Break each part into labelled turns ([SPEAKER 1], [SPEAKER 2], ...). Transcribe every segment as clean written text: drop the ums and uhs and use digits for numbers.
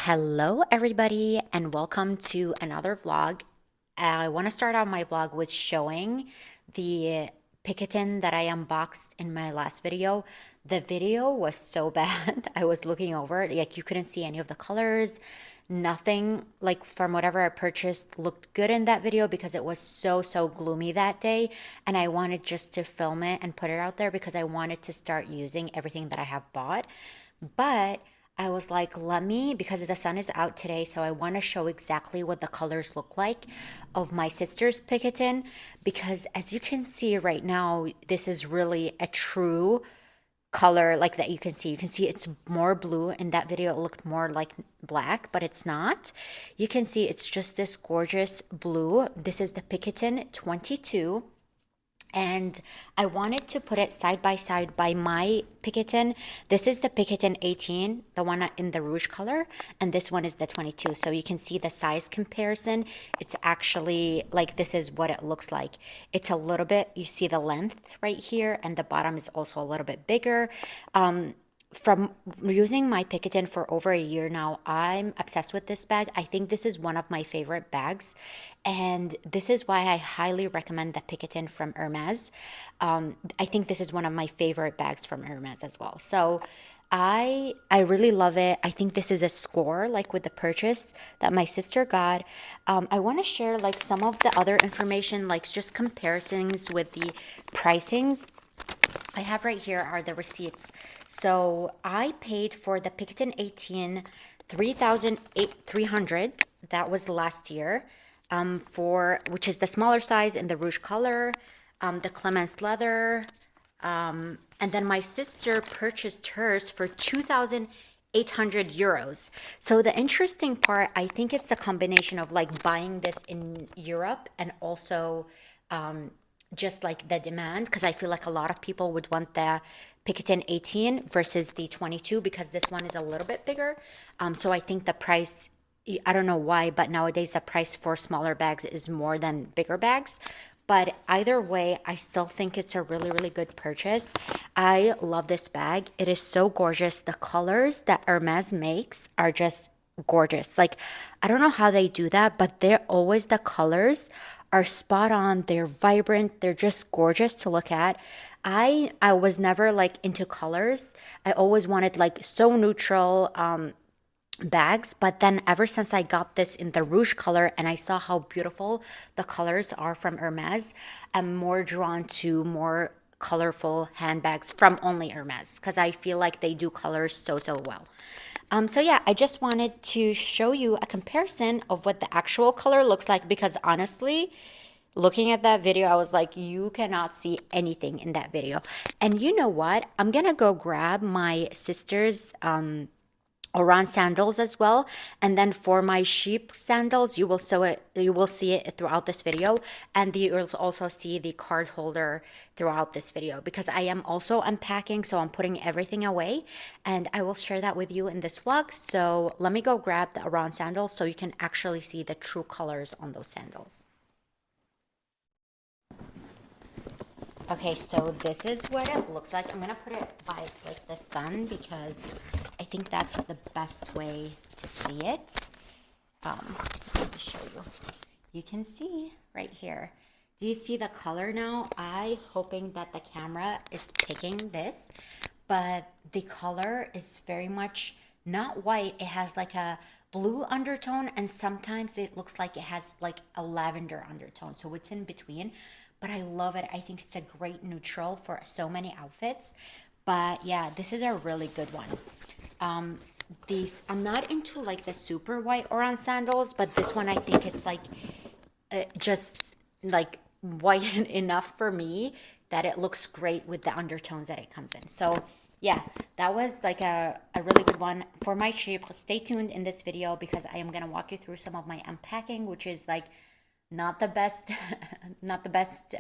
[SPEAKER 1] Hello, everybody, and welcome to another vlog. I want to start out my vlog with showing the Picotin that I unboxed in my last video. The video was so bad. I was looking over it, like you couldn't see any of the colors. Nothing like from whatever I purchased looked good in that video because it was so gloomy that day. And I wanted just to film it and put it out there because I wanted to start using everything that I have bought. But I was like, let me, because the sun is out today, so I want to show exactly what the colors look like of my sister's Picotin. Because as you can see right now, this is really a true color like that you can see. You can see it's more blue. In that video, it looked more like black, but it's not. You can see it's just this gorgeous blue. This is the Picotin 22. And I wanted to put it side by side by my Picotin. This is the Picotin 18, the one in the rouge color, and this one is the 22. So you can see the size comparison. It's actually like this is what it looks like. It's a little bit, you see the length right here, and the bottom is also a little bit bigger. From using my Picotin for over a year now, I'm obsessed with this bag. I think this is one of my favorite bags, and this is why I highly recommend the Picotin from Hermes. I think this is one of my favorite bags from Hermes as well. So I really love it. I think this is a score like with the purchase that my sister got. I want to share like some of the other information, like just comparisons with the pricings. I have right here are the receipts. So I paid for the Picotin 18 $3,300. That was last year. For which is the smaller size in the rouge color, the Clemence leather, and then my sister purchased hers for 2,800 euros. So the interesting part, I think it's a combination of like buying this in Europe and also just like the demand, because I feel like a lot of people would want the Picotin 18 versus the 22 because this one is a little bit bigger. So I think the price, I don't know why, but nowadays the price for smaller bags is more than bigger bags. But either way, I still think it's a really good purchase. I love this bag. It is so gorgeous. The colors that Hermes makes are just gorgeous. Like, I don't know how they do that, but they're always the colors are spot on. They're vibrant. They're just gorgeous to look at. I was never like into colors. I always wanted like so neutral bags, but then ever since I got this in the rouge color and I saw how beautiful the colors are from Hermes, I'm more drawn to more colorful handbags from only Hermes because I feel like they do colors so well. So yeah, I just wanted to show you a comparison of what the actual color looks like because honestly, looking at that video, I was like, you cannot see anything in that video. And you know what? I'm gonna go grab my sister's around sandals as well, and then for my sheep sandals you will see it throughout this video, and you'll also see the card holder throughout this video because I am also unpacking, so I'm putting everything away and I will share that with you in this vlog. So let me go grab the around sandals so you can actually see the true colors on those sandals. Okay, so this is what it looks like. I'm gonna put it by like the sun because I think that's the best way to see it. Let me show you. You can see right here. Do you see the color now? I hoping that the camera is picking this, but the color is very much not white. It has like a blue undertone, and sometimes it looks like it has like a lavender undertone. So it's in between, but I love it. I think it's a great neutral for so many outfits. But yeah, this is a really good one. These, I'm not into like the super white orange sandals, but this one I think it's like just like white enough for me that it looks great with the undertones that it comes in. So yeah, that was like a really good one for my shape. Stay tuned in this video because I am gonna walk you through some of my unpacking, which is like not the best not the best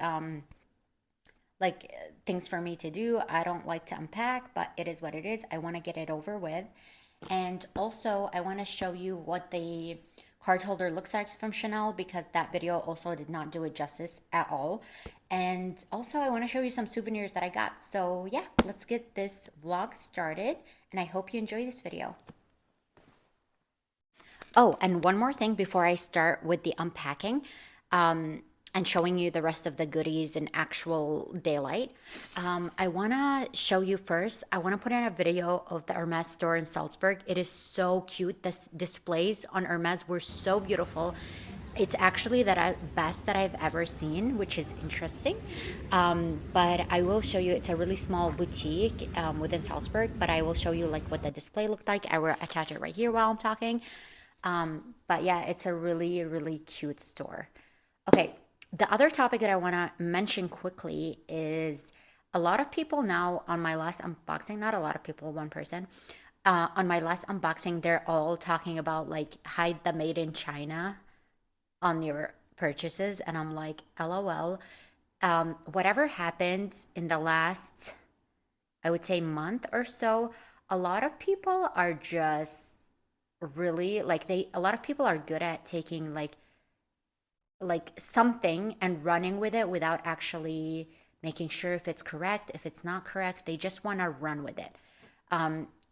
[SPEAKER 1] like things for me to do. I don't like to unpack, but it is what it is. I want to get it over with. And also I want to show you what the card holder looks like from Chanel because that video also did not do it justice at all. And also I want to show you some souvenirs that I got. So yeah, let's get this vlog started and I hope you enjoy this video. Oh, and one more thing before I start with the unpacking, and showing you the rest of the goodies in actual daylight. I want to show you first. I want to put in a video of the Hermes store in Salzburg. It is so cute. The displays on Hermes were so beautiful. It's actually best that I've ever seen, which is interesting. But I will show you. It's a really small boutique within Salzburg. But I will show you like what the display looked like. I will attach it right here while I'm talking. But yeah, it's a really, really cute store. Okay, the other topic that I want to mention quickly is a lot of people now on my last unboxing, not a lot of people, one person, on my last unboxing, they're all talking about like hide the made in China on your purchases. And I'm like, LOL. Whatever happened in the last, I would say, month or so, a lot of people are just really like a lot of people are good at taking like something and running with it without actually making sure if it's correct, if it's not correct. They just want to run with it.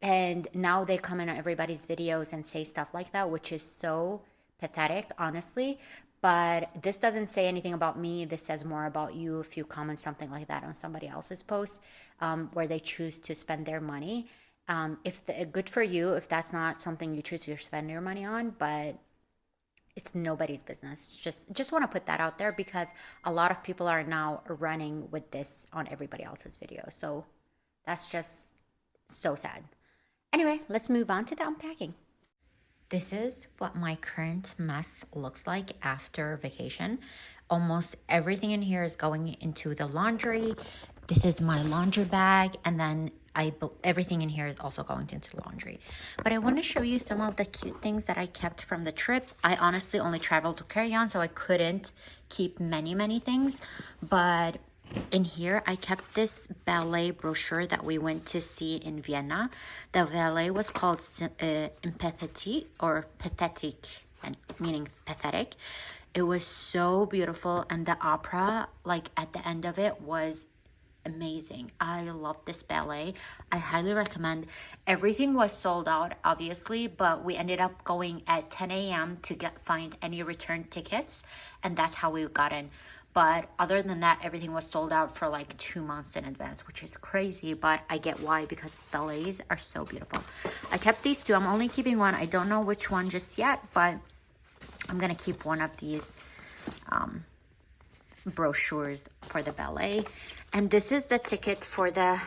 [SPEAKER 1] And now they come in on everybody's videos and say stuff like that, which is so pathetic, honestly. But this doesn't say anything about me. This says more about you if you comment something like that on somebody else's post, where they choose to spend their money. Good for you if that's not something you choose to spend your money on, but it's nobody's business. Just want to put that out there because a lot of people are now running with this on everybody else's video. So that's just so sad. Anyway, let's move on to the unpacking. This is what my current mess looks like after vacation. Almost everything in here is going into the laundry. This is my laundry bag, and then everything in here is also going into laundry. But I want to show you some of the cute things that I kept from the trip. I honestly only traveled to carry on, so I couldn't keep many things. But in here, I kept this ballet brochure that we went to see in Vienna. The ballet was called Empathetic, or Pathetic, and meaning pathetic. It was so beautiful, and the opera, like at the end of it, was amazing. I love this ballet. I highly recommend. Everything was sold out, obviously, but we ended up going at 10 a.m. to find any return tickets, and that's how we got in. But other than that, everything was sold out for like 2 months in advance, which is crazy, but I get why, because ballets are so beautiful. I kept these two. I'm only keeping one. I don't know which one just yet, but I'm gonna keep one of these brochures for the ballet. And this is the ticket for the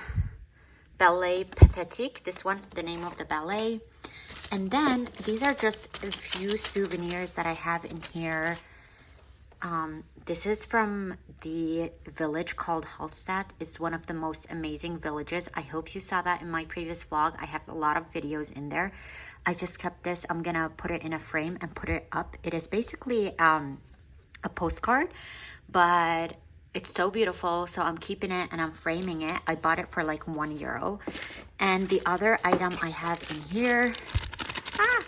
[SPEAKER 1] ballet Pathetique. This one, the name of the ballet. And then these are just a few souvenirs that I have in here. This is from the village called Hallstatt. It's one of the most amazing villages. I hope you saw that in my previous vlog. I have a lot of videos in there. I just kept this. I'm gonna put it in a frame and put it up. It is basically a postcard, but it's so beautiful, so I'm keeping it and I'm framing it. I bought it for like €1. And the other item I have in here,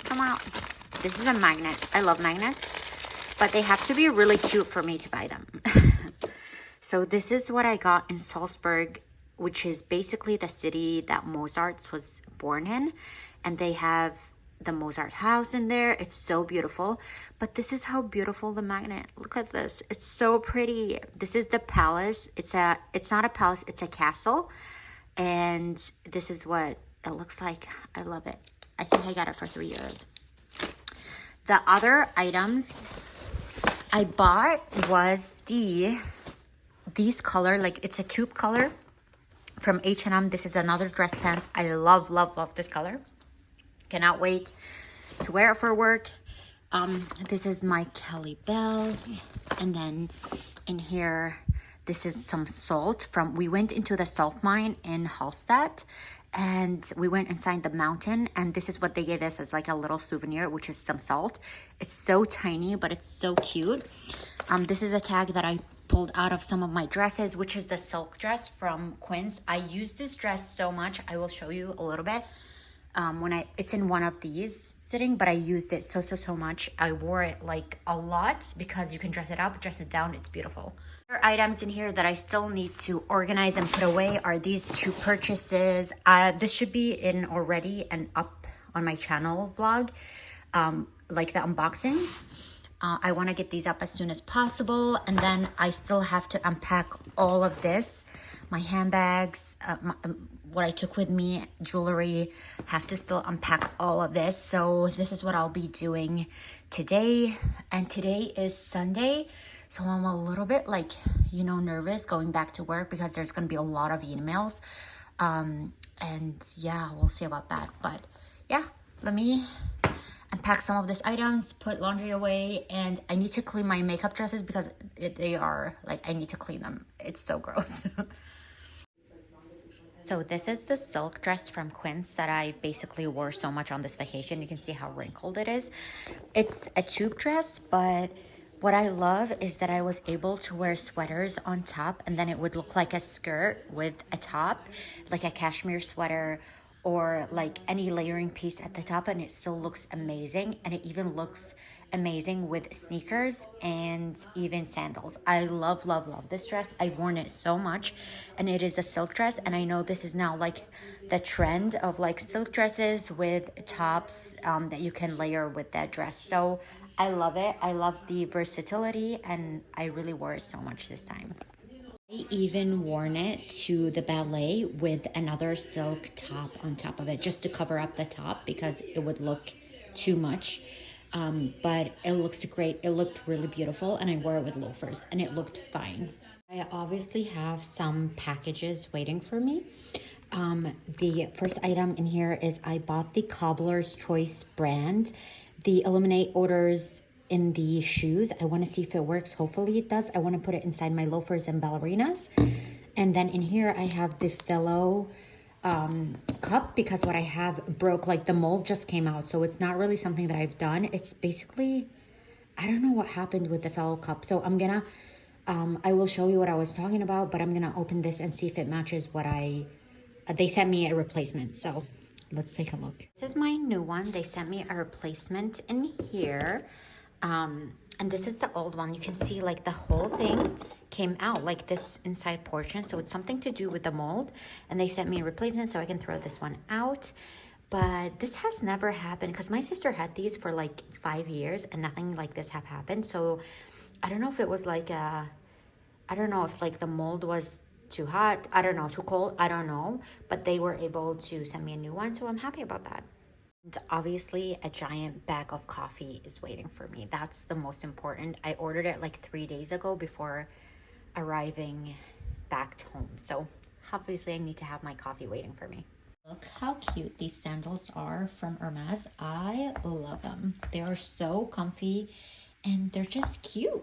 [SPEAKER 1] come out. This is a magnet. I love magnets, but they have to be really cute for me to buy them. So this is what I got in Salzburg, which is basically the city that Mozart was born in. And they have the Mozart house in there. It's so beautiful. But this is how beautiful the magnet. Look at this. It's so pretty. This is the palace. It's not a palace, it's a castle. And this is what it looks like. I love it. I think I got it for €3. The other items I bought was these color, like it's a taupe color from H&M. This is another dress pants. I love this color. Cannot wait to wear it for work. This is my Kelly belt. And then in here, this is some salt we went into the salt mine in Hallstatt, and we went inside the mountain, and this is what they gave us as like a little souvenir, which is some salt. It's so tiny, but it's so cute. This is a tag that I pulled out of some of my dresses, which is the silk dress from Quince. I use this dress so much. I will show you a little bit. It's in one of these sitting, but I used it so much. I wore it like a lot because you can dress it up, dress it down. It's beautiful. Other items in here that I still need to organize and put away are these two purchases. This should be in already and up on my channel vlog. like the unboxings. I want to get these up as soon as possible, and then I still have to unpack all of this. My handbags, what I took with me, jewelry, have to still unpack all of this. So this is what I'll be doing today. And today is Sunday, so I'm a little bit like, you know, nervous going back to work because there's going to be a lot of emails. And yeah, we'll see about that. But yeah, let me unpack some of these items, put laundry away, and I need to clean my makeup dresses because they are like, I need to clean them. It's so gross. So this is the silk dress from Quince that I basically wore so much on this vacation. You can see how wrinkled it is. It's a tube dress, but what I love is that I was able to wear sweaters on top, and then it would look like a skirt with a top, like a cashmere sweater or like any layering piece at the top, and it still looks amazing. And it even looks amazing with sneakers and even sandals. I love, love, love this dress. I've worn it so much, and it is a silk dress. And I know this is now like the trend of like silk dresses with tops that you can layer with that dress. So I love it. I love the versatility, and I really wore it so much this time. I even worn it to the ballet with another silk top on top of it just to cover up the top because it would look too much. But it looks great. It looked really beautiful, and I wore it with loafers and it looked fine. I obviously have some packages waiting for me. The first item in here is I bought the Cobbler's Choice brand, the Eliminate Odors in the shoes. I want to see if it works. Hopefully it does. I want to put it inside my loafers and ballerinas. And then in here I have the Fellow cup because what I have broke, like the mold just came out, so it's not really something that I've done. It's basically, I don't know what happened with the Fellow cup, so I'm gonna I will show you what I was talking about, but I'm gonna open this and see if it matches what they sent me a replacement, so let's take a look. This is my new one. They sent me a replacement in here. And this is the old one. You can see like the whole thing came out, like this inside portion. So it's something to do with the mold. And they sent me a replacement so I can throw this one out. But this has never happened because my sister had these for like 5 years and nothing like this have happened. So I don't know if it was like I don't know if like the mold was too hot. I don't know, too cold. I don't know. But they were able to send me a new one. So I'm happy about that. And obviously a giant bag of coffee is waiting for me. That's the most important. I ordered it like 3 days ago before arriving back home. So obviously I need to have my coffee waiting for me. Look how cute these sandals are from Hermes. I love them. They are so comfy and they're just cute.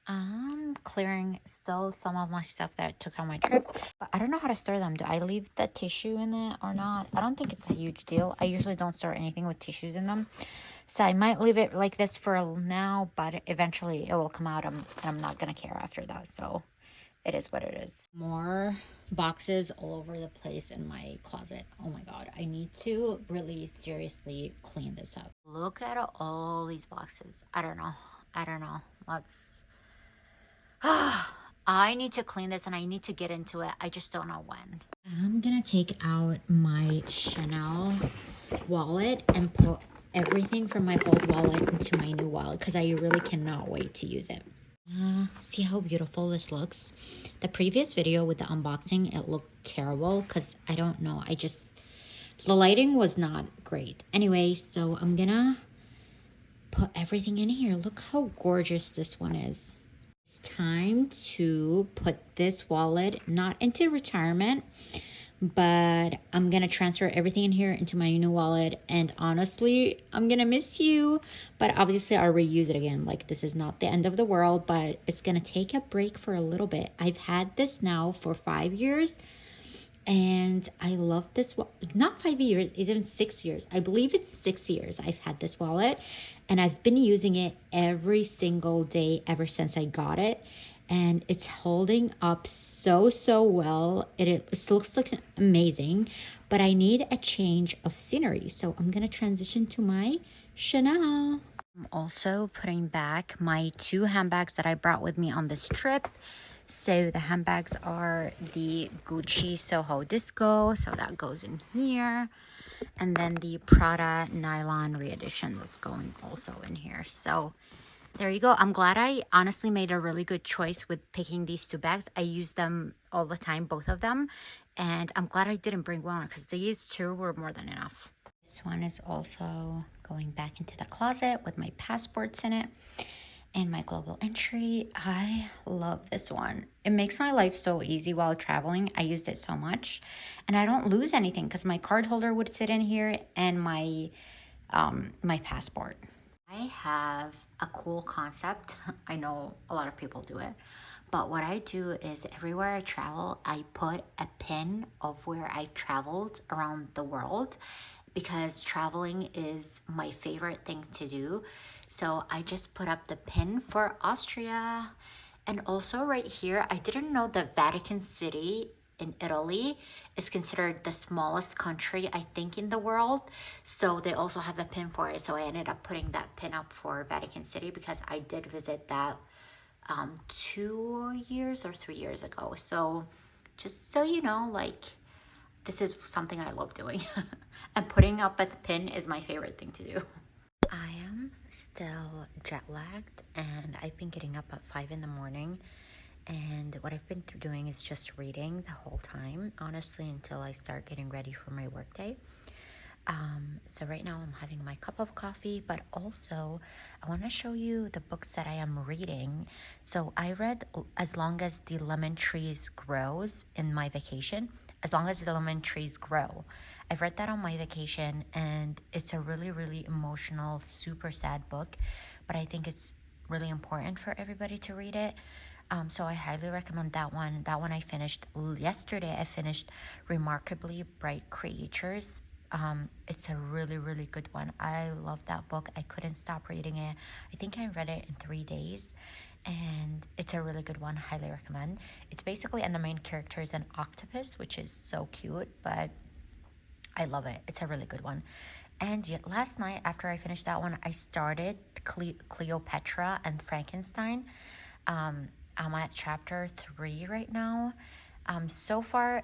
[SPEAKER 1] I'm clearing still some of my stuff that I took on my trip, but I don't know how to store them. Do I leave the tissue in it or not? I don't think it's a huge deal. I usually don't store anything with tissues in them. So I might leave it like this for now, but eventually it will come out and I'm not going to care after that. So it is what it is. More boxes all over the place in my closet. Oh my God. I need to really seriously clean this up. Look at all these boxes. I don't know. Let's... I need to clean this and I need to get into it. I just don't know when. I'm gonna take out my Chanel wallet and put everything from my old wallet into my new wallet because I really cannot wait to use it. See how beautiful this looks? The previous video with the unboxing, it looked terrible because I don't know. The lighting was not great. Anyway, so I'm gonna put everything in here. Look how gorgeous this one is. It's time to put this wallet not into retirement, but I'm gonna transfer everything in here into my new wallet. And honestly, I'm gonna miss you, but obviously I'll reuse it again. Like, this is not the end of the world, but it's gonna take a break for a little bit. I've had this now for 5 years and I love this. Not 5 years, it's even 6 years. I believe it's 6 years I've had this wallet, and I've been using it every single day ever since I got it. And it's holding up so well. It looks like amazing, but I need a change of scenery. So I'm gonna transition to my Chanel. I'm also putting back my 2 handbags that I brought with me on this trip. So the handbags are the Gucci Soho Disco. So that goes in here. And then the Prada nylon re-edition that's going also in here. So there you go. I'm glad I honestly made a really good choice with picking these two bags. I use them all the time, both of them. And I'm glad I didn't bring one because these two were more than enough. This one is also going back into the closet with my passports in it and my global entry. I love this one. It makes my life so easy while traveling. I used it so much and I don't lose anything because my card holder would sit in here and my my passport. I have a cool concept. I know a lot of people do it, but what I do is everywhere I travel, I put a pin of where I've traveled around the world because traveling is my favorite thing to do. So I just put up the pin for Austria. And also right here, I didn't know that Vatican City in Italy is considered the smallest country, I think, in the world. So they also have a pin for it. So I ended up putting that pin up for Vatican City because I did visit that 2 years or 3 years ago. So just so you know, like, this is something I love doing. And putting up a pin is my favorite thing to do. I am still jet lagged and I've been getting up at 5 in the morning. And what I've been doing is just reading the whole time, honestly, until I start getting ready for my workday. So right now I'm having my cup of coffee, but also I want to show you the books that I am reading. So I read As Long as the Lemon Trees Grows in my vacation. As Long as the Lemon Trees Grow. I've read that on my vacation and it's a really, really emotional, super sad book, but I think it's really important for everybody to read it. So I highly recommend that one. That one I finished yesterday. I finished Remarkably Bright Creatures. It's a really, really good one. I love that book. I couldn't stop reading it. I think I read it in 3 days and it's a really good one. Highly recommend. It's basically, and the main character is an octopus, which is so cute, but I love it. It's a really good one. And yet last night after I finished that one, I started Cleopatra and Frankenstein. I'm at chapter 3 right now. So far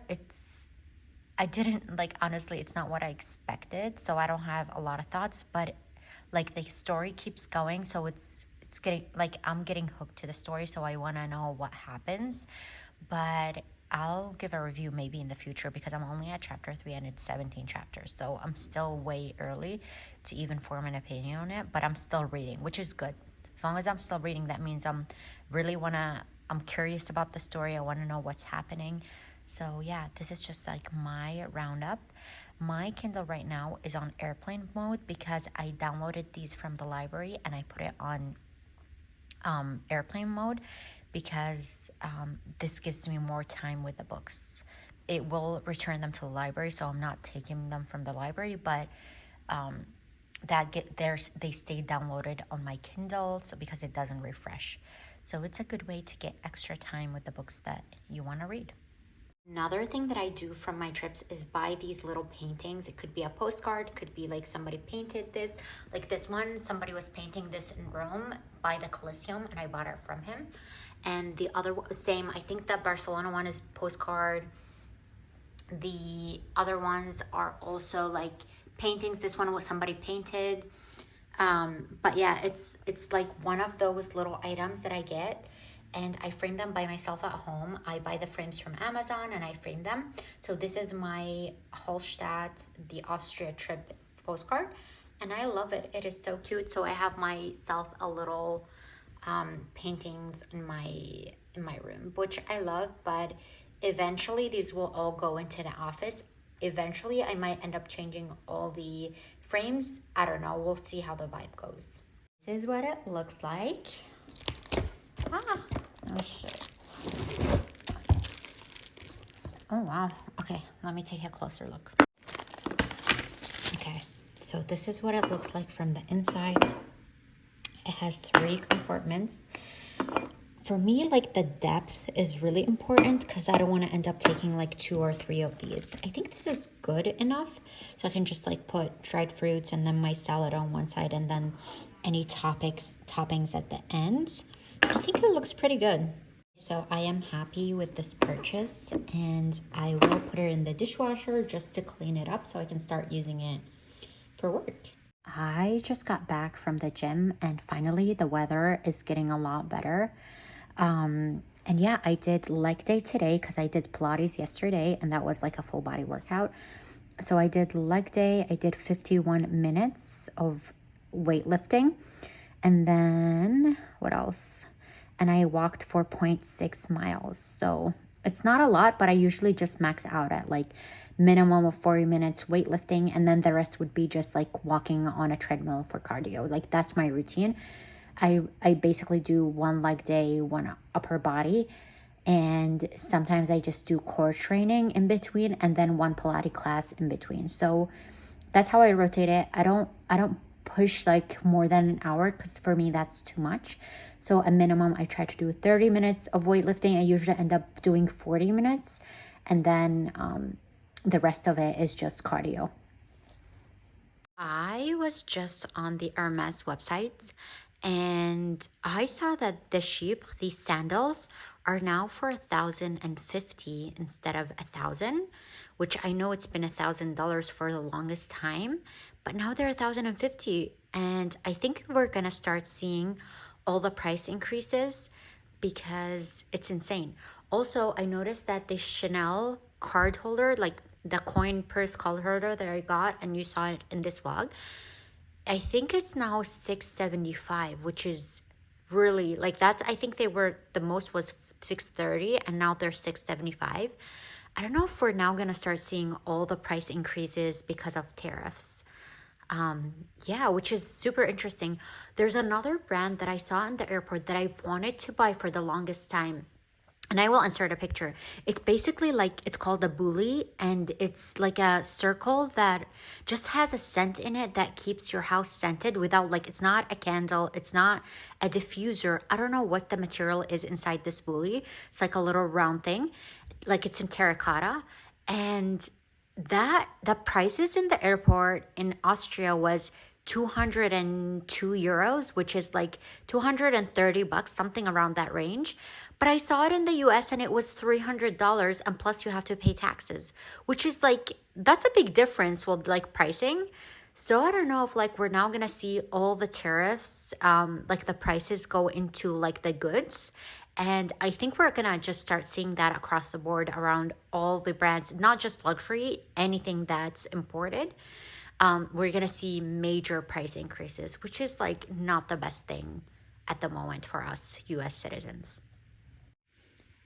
[SPEAKER 1] I didn't, like, honestly, it's not what I expected, so I don't have a lot of thoughts, but like the story keeps going, so it's getting, like, I'm getting hooked to the story, so I want to know what happens. But I'll give a review maybe in the future because I'm only at chapter 3 and it's 17 chapters, so I'm still way early to even form an opinion on it, but I'm still reading, which is good. As long as I'm still reading, that means I'm curious about the story. I want to know what's happening. So yeah, this is just like my roundup. My Kindle right now is on airplane mode because I downloaded these from the library and I put it on airplane mode because this gives me more time with the books. It will return them to the library, so I'm not taking them from the library, but they stay downloaded on my Kindle, so because it doesn't refresh. So it's a good way to get extra time with the books that you want to read. Another thing that I do from my trips is buy these little paintings. It could be a postcard, could be like somebody painted this. Like this one, somebody was painting this in Rome by the Colosseum and I bought it from him. And the other same, I think the Barcelona one is postcard. The other ones are also like paintings. This one was somebody painted. But yeah, it's like one of those little items that I get and I frame them by myself at home. I buy the frames from Amazon and I frame them. So this is my Hallstatt, the Austria trip postcard and I love it. It is so cute. So I have myself a little paintings in my room, which I love, but eventually these will all go into the office. Eventually I might end up changing all the frames. I don't know. We'll see how the vibe goes. This is what it looks like. Oh shit. Oh wow. Okay, let me take a closer look. Okay, so this is what it looks like from the inside. It has 3 compartments. For me, like, the depth is really important because I don't want to end up taking like 2 or 3 of these. I think this is good enough. So I can just like put dried fruits and then my salad on one side and then any toppings at the ends. I think it looks pretty good. So I am happy with this purchase, and I will put it in the dishwasher just to clean it up so I can start using it for work. I just got back from the gym, and finally the weather is getting a lot better. And yeah, I did leg day today because I did Pilates yesterday, and that was like a full body workout. So I did leg day. I did 51 minutes of weightlifting. And then what else? And I walked 4.6 miles. So it's not a lot, but I usually just max out at like minimum of 40 minutes weightlifting. And then the rest would be just like walking on a treadmill for cardio. Like that's my routine. I basically do one leg day, one upper body. And sometimes I just do core training in between and then one Pilates class in between. So that's how I rotate it. I don't push like more than an hour because for me that's too much. So a minimum I try to do 30 minutes of weightlifting. I usually end up doing 40 minutes, and then the rest of it is just cardio. I was just on the Hermes website, and I saw that the Chyre, these sandals, are now for 1,050 instead of 1,000, which I know it's been $1,000 for the longest time, but now they're 1,050, and I think we're gonna start seeing all the price increases because it's insane. Also, I noticed that the Chanel card holder, like the coin purse card holder that I got, and you saw it in this vlog, I think it's now $675, which is really like that's, I think they were, the most was $630 and now they're $675. I don't know if we're now gonna start seeing all the price increases because of tariffs. Yeah, which is super interesting. There's another brand that I saw in the airport that I've wanted to buy for the longest time, and I will insert a picture. It's basically like, it's called a bully, and it's like a circle that just has a scent in it that keeps your house scented without, like, it's not a candle, it's not a diffuser. I don't know what the material is inside this bully. It's like a little round thing, like it's in terracotta. And that the prices in the airport in Austria was 202 euros, which is like 230 bucks, something around that range. But I saw it in the US and it was $300, and plus you have to pay taxes, which is like, that's a big difference with like pricing. So I don't know if like we're now gonna see all the tariffs, like the prices go into like the goods. And I think we're gonna just start seeing that across the board around all the brands, not just luxury, anything that's imported. We're gonna see major price increases, which is like not the best thing at the moment for us US citizens.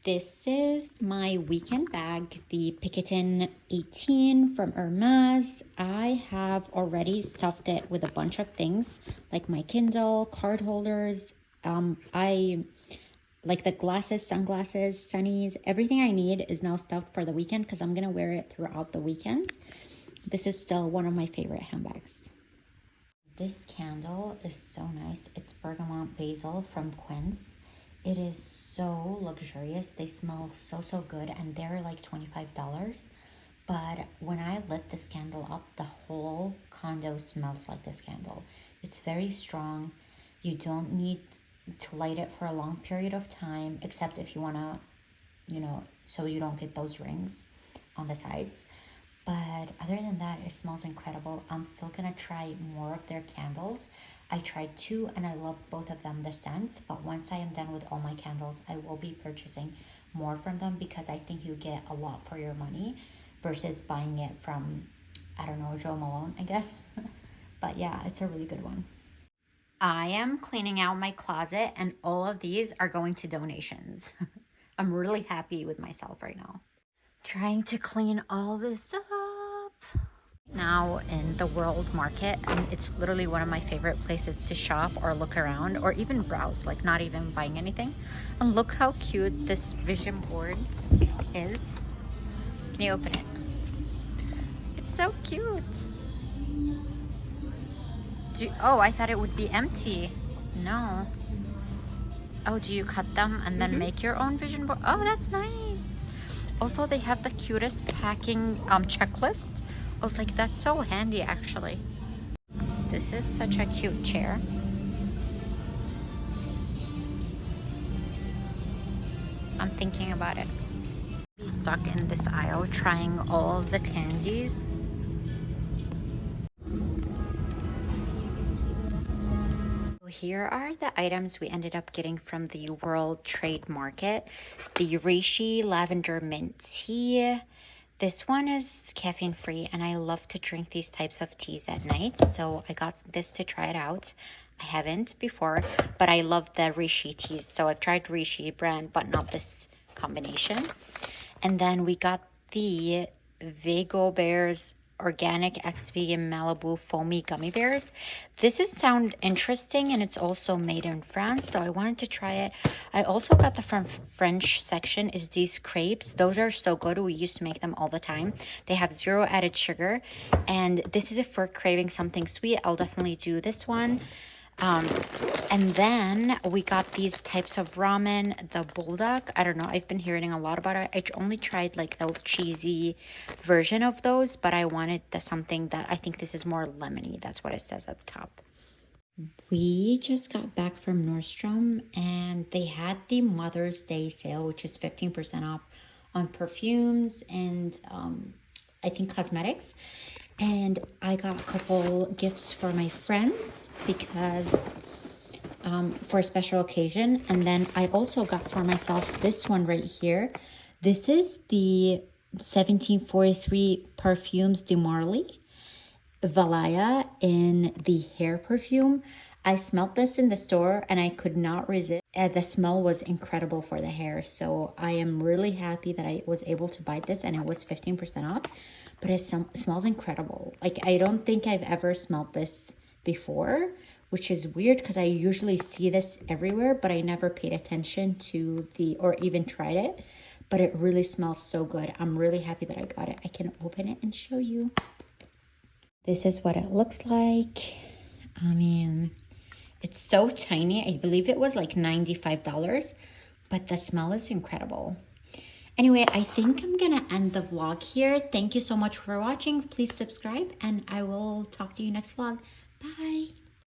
[SPEAKER 1] This is my weekend bag, the Picotin 18 from Hermes. I have already stuffed it with a bunch of things like my Kindle, card holders. I like the glasses, sunglasses, sunnies, everything I need is now stuffed for the weekend because I'm gonna wear it throughout the weekends. This is still one of my favorite handbags. This candle is so nice. It's bergamot basil from Quince. It is so luxurious. They smell so good, and they're like $25. But when I lit this candle up, the whole condo smells like this candle. It's very strong. You don't need to light it for a long period of time, except if you want to, so you don't get those rings on the sides. But other than that, it smells incredible. I'm still gonna try more of their candles. I tried two and I love both of them, the scents, but once I am done with all my candles, I will be purchasing more from them because I think you get a lot for your money versus buying it from, I don't know, Joe Malone, I guess. But yeah, it's a really good one. I am cleaning out my closet, and all of these are going to donations. I'm really happy with myself right now. Trying to clean all this up. Now in the World Market, and it's literally one of my favorite places to shop or look around or even browse, like not even buying anything. And look how cute this vision board is. Can you open it? It's so cute. Oh, I thought it would be empty. No. Oh, do you cut them and then make your own vision board? Oh, that's nice. Also, they have the cutest packing checklist. I was like, that's so handy, actually. This is such a cute chair. I'm thinking about it. Be stuck in this aisle trying all of the candies. Here are the items we ended up getting from the World Trade Market. The Reishi Lavender Mint Tea. This one is caffeine free and I love to drink these types of teas at night. So I got this to try it out. I haven't before, but I love the Reishi teas. So I've tried Reishi brand, but not this combination. And then we got the Vago Bears Organic Ex-Vegan Malibu Foamy Gummy Bears. This is sound interesting and it's also made in France, so I wanted to try it. I also got the from French section is these crepes. Those are so good. We used to make them all the time. They have 0 added sugar, and this is if we're craving something sweet. I'll definitely do this one. And then we got these types of ramen, the bulldog. I don't know, I've been hearing a lot about it. I only tried like the cheesy version of those, but I wanted something that I think this is more lemony. That's what it says at the top. We just got back from Nordstrom and they had the Mother's Day sale, which is 15% off on perfumes and I think cosmetics. And I got a couple gifts for my friends because for a special occasion. And then I also got for myself this one right here. This is the 1743 Parfums de Marly Valaya in the hair perfume. I smelled this in the store and I could not resist. The smell was incredible for the hair. So I am really happy that I was able to buy this and it was 15% off. But it smells incredible. Like, I don't think I've ever smelled this before, which is weird because I usually see this everywhere, but I never paid attention to or even tried it. But it really smells so good. I'm really happy that I got it. I can open it and show you. This is what it looks like. I mean, it's so tiny. I believe it was like $95, but the smell is incredible. Anyway, I think I'm gonna end the vlog here. Thank you so much for watching. Please subscribe and I will talk to you next vlog. Bye.